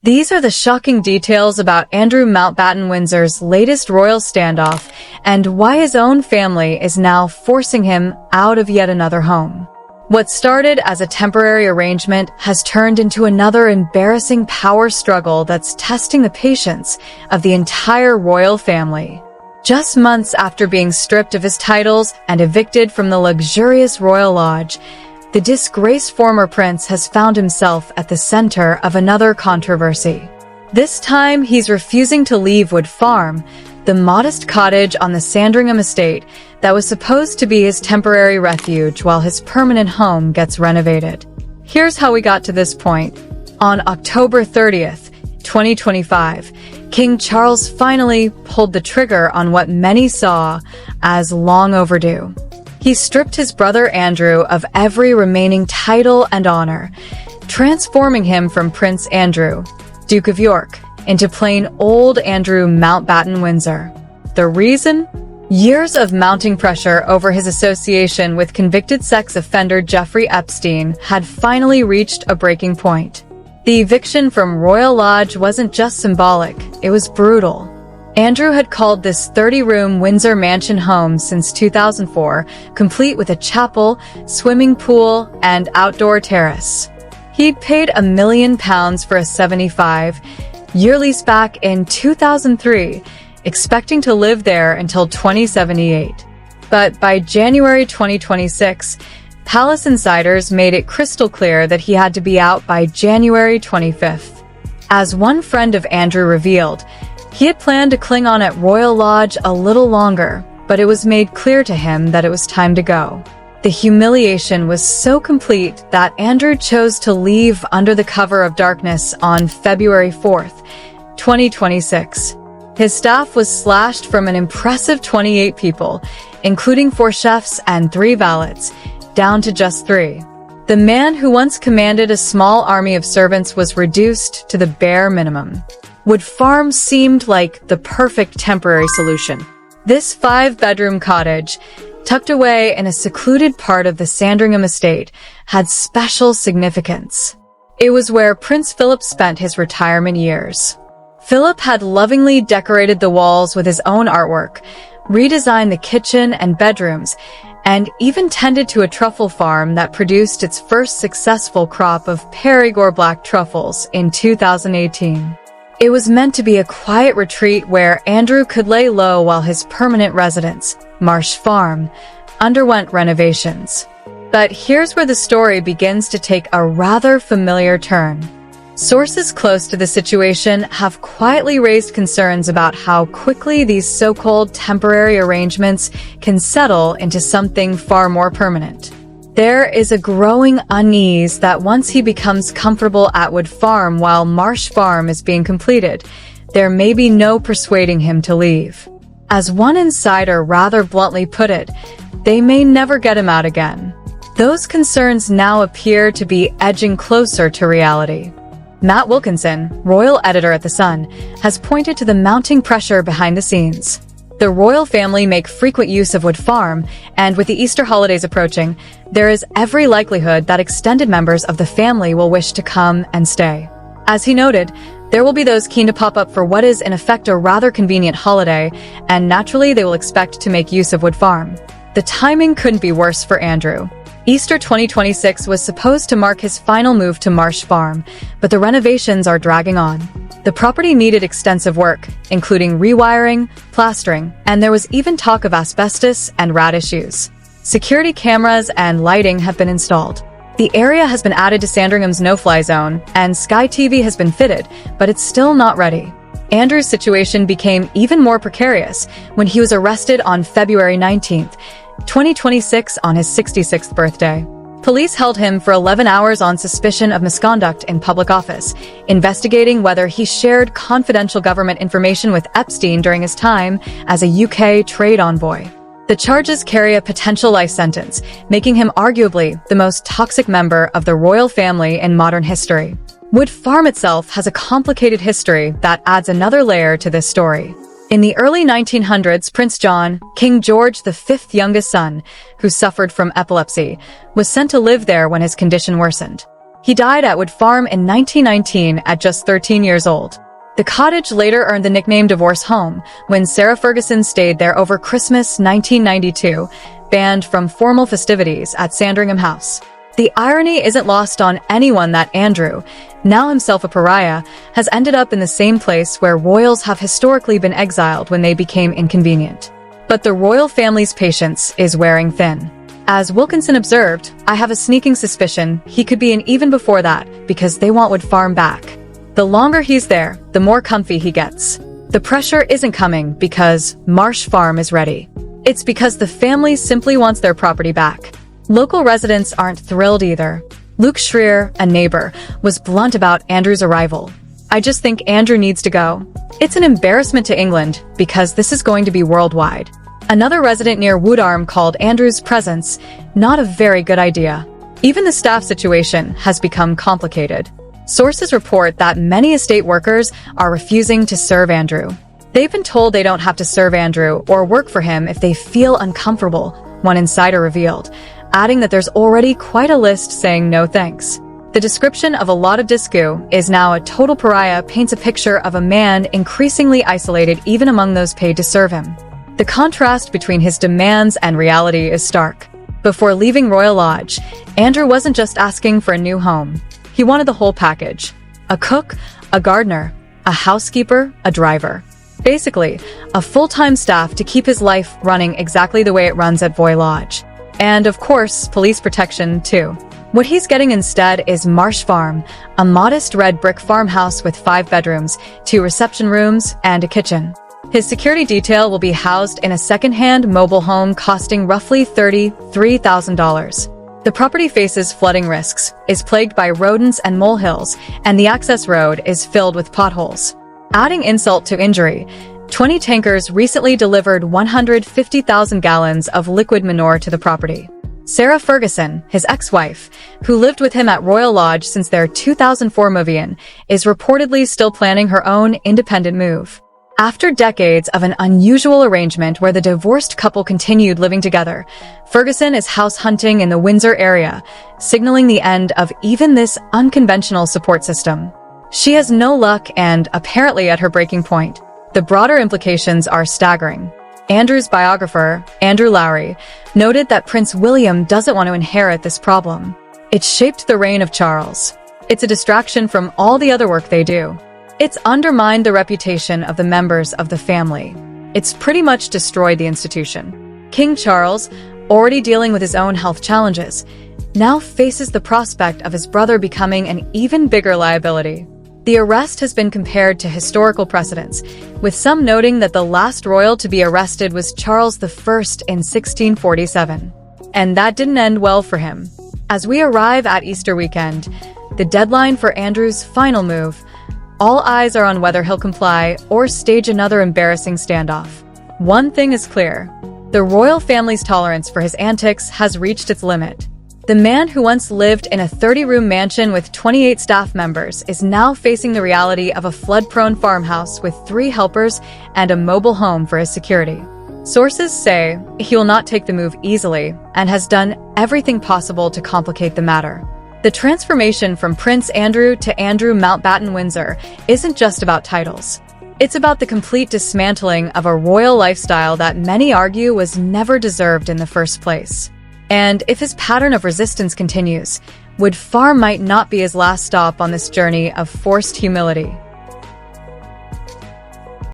These are the shocking details about Andrew Mountbatten-Windsor's latest royal standoff and why his own family is now forcing him out of yet another home. What started as a temporary arrangement has turned into another embarrassing power struggle that's testing the patience of the entire royal family. Just months after being stripped of his titles and evicted from the luxurious royal lodge, the disgraced former prince has found himself at the center of another controversy. This time, he's refusing to leave Wood Farm, the modest cottage on the Sandringham estate that was supposed to be his temporary refuge while his permanent home gets renovated. Here's how we got to this point. On October 30th, 2025, King Charles finally pulled the trigger on what many saw as long overdue. He stripped his brother Andrew of every remaining title and honor, transforming him from Prince Andrew, Duke of York, into plain old Andrew Mountbatten-Windsor. The reason? Years of mounting pressure over his association with convicted sex offender Jeffrey Epstein had finally reached a breaking point. The eviction from Royal Lodge wasn't just symbolic, it was brutal. Andrew had called this 30-room Windsor mansion home since 2004, complete with a chapel, swimming pool, and outdoor terrace. He'd paid £1 million for a 75-year lease back in 2003, expecting to live there until 2078. But by January 2026, Palace insiders made it crystal clear that he had to be out by January 25th. As one friend of Andrew revealed, he had planned to cling on at Royal Lodge a little longer, but it was made clear to him that it was time to go. The humiliation was so complete that Andrew chose to leave under the cover of darkness on February 4th, 2026. His staff was slashed from an impressive 28 people, including 4 chefs and 3 valets, down to just 3. The man who once commanded a small army of servants was reduced to the bare minimum. Wood Farm seemed like the perfect temporary solution. This 5-bedroom cottage, tucked away in a secluded part of the Sandringham estate, had special significance. It was where Prince Philip spent his retirement years. Philip had lovingly decorated the walls with his own artwork, redesigned the kitchen and bedrooms, and even tended to a truffle farm that produced its first successful crop of Perigord black truffles in 2018. It was meant to be a quiet retreat where Andrew could lay low while his permanent residence, Marsh Farm, underwent renovations. But here's where the story begins to take a rather familiar turn. Sources close to the situation have quietly raised concerns about how quickly these so-called temporary arrangements can settle into something far more permanent. There is a growing unease that once he becomes comfortable at Wood Farm while Marsh Farm is being completed, there may be no persuading him to leave. As one insider rather bluntly put it, they may never get him out again. Those concerns now appear to be edging closer to reality. Matt Wilkinson, royal editor at The Sun, has pointed to the mounting pressure behind the scenes. The royal family make frequent use of Wood Farm, and with the Easter holidays approaching, there is every likelihood that extended members of the family will wish to come and stay. As he noted, there will be those keen to pop up for what is in effect a rather convenient holiday, and naturally they will expect to make use of Wood Farm. The timing couldn't be worse for Andrew. Easter 2026 was supposed to mark his final move to Marsh Farm, but the renovations are dragging on. The property needed extensive work, including rewiring, plastering, and there was even talk of asbestos and rat issues. Security cameras and lighting have been installed. The area has been added to Sandringham's no-fly zone, and Sky TV has been fitted, but it's still not ready. Andrew's situation became even more precarious when he was arrested on February 19th, 2026 on his 66th birthday. Police held him for 11 hours on suspicion of misconduct in public office, investigating whether he shared confidential government information with Epstein during his time as a UK trade envoy. The charges carry a potential life sentence, making him arguably the most toxic member of the royal family in modern history. Wood Farm itself has a complicated history that adds another layer to this story. In the early 1900s, Prince John, King George V's youngest son, who suffered from epilepsy, was sent to live there when his condition worsened. He died at Wood Farm in 1919 at just 13 years old. The cottage later earned the nickname Divorce Home when Sarah Ferguson stayed there over Christmas 1992, banned from formal festivities at Sandringham House. The irony isn't lost on anyone that Andrew, now himself a pariah, has ended up in the same place where royals have historically been exiled when they became inconvenient. But the royal family's patience is wearing thin. As Wilkinson observed, "I have a sneaking suspicion he could be in even before that because they want Wood Farm back. The longer he's there, the more comfy he gets. The pressure isn't coming because Marsh Farm is ready. It's because the family simply wants their property back." Local residents aren't thrilled either. Luke Schreier, a neighbor, was blunt about Andrew's arrival. "I just think Andrew needs to go. It's an embarrassment to England because this is going to be worldwide." Another resident near Wood Arm called Andrew's presence not a very good idea. Even the staff situation has become complicated. Sources report that many estate workers are refusing to serve Andrew. They've been told they don't have to serve Andrew or work for him if they feel uncomfortable, one insider revealed, adding that there's already quite a list saying no thanks. The description of a lot of Disco is now a total pariah paints a picture of a man increasingly isolated even among those paid to serve him. The contrast between his demands and reality is stark. Before leaving Royal Lodge, Andrew wasn't just asking for a new home. He wanted the whole package. A cook, a gardener, a housekeeper, a driver. Basically, a full-time staff to keep his life running exactly the way it runs at Voy Lodge. And of course, police protection too. What he's getting instead is Marsh Farm, a modest red brick farmhouse with 5 bedrooms, 2 reception rooms, and a kitchen. His security detail will be housed in a second-hand mobile home costing roughly $33,000. The property faces flooding risks, is plagued by rodents and molehills, and the access road is filled with potholes. Adding insult to injury, 20 tankers recently delivered 150,000 gallons of liquid manure to the property. Sarah Ferguson, his ex-wife, who lived with him at Royal Lodge since their 2004 move-in, is reportedly still planning her own independent move. After decades of an unusual arrangement where the divorced couple continued living together, Ferguson is house hunting in the Windsor area, signaling the end of even this unconventional support system. She has no luck and, apparently at her breaking point. The broader implications are staggering. Andrew's biographer, Andrew Lowry, noted that Prince William doesn't want to inherit this problem. It's shaped the reign of Charles. It's a distraction from all the other work they do. It's undermined the reputation of the members of the family. It's pretty much destroyed the institution. King Charles, already dealing with his own health challenges, now faces the prospect of his brother becoming an even bigger liability. The arrest has been compared to historical precedents, with some noting that the last royal to be arrested was Charles I in 1647. And that didn't end well for him. As we arrive at Easter weekend, the deadline for Andrew's final move, all eyes are on whether he'll comply or stage another embarrassing standoff. One thing is clear. The royal family's tolerance for his antics has reached its limit. The man who once lived in a 30-room mansion with 28 staff members is now facing the reality of a flood-prone farmhouse with 3 helpers and a mobile home for his security. Sources say he will not take the move easily and has done everything possible to complicate the matter. The transformation from Prince Andrew to Andrew Mountbatten-Windsor isn't just about titles. It's about the complete dismantling of a royal lifestyle that many argue was never deserved in the first place. And if his pattern of resistance continues, Wood Farm might not be his last stop on this journey of forced humility.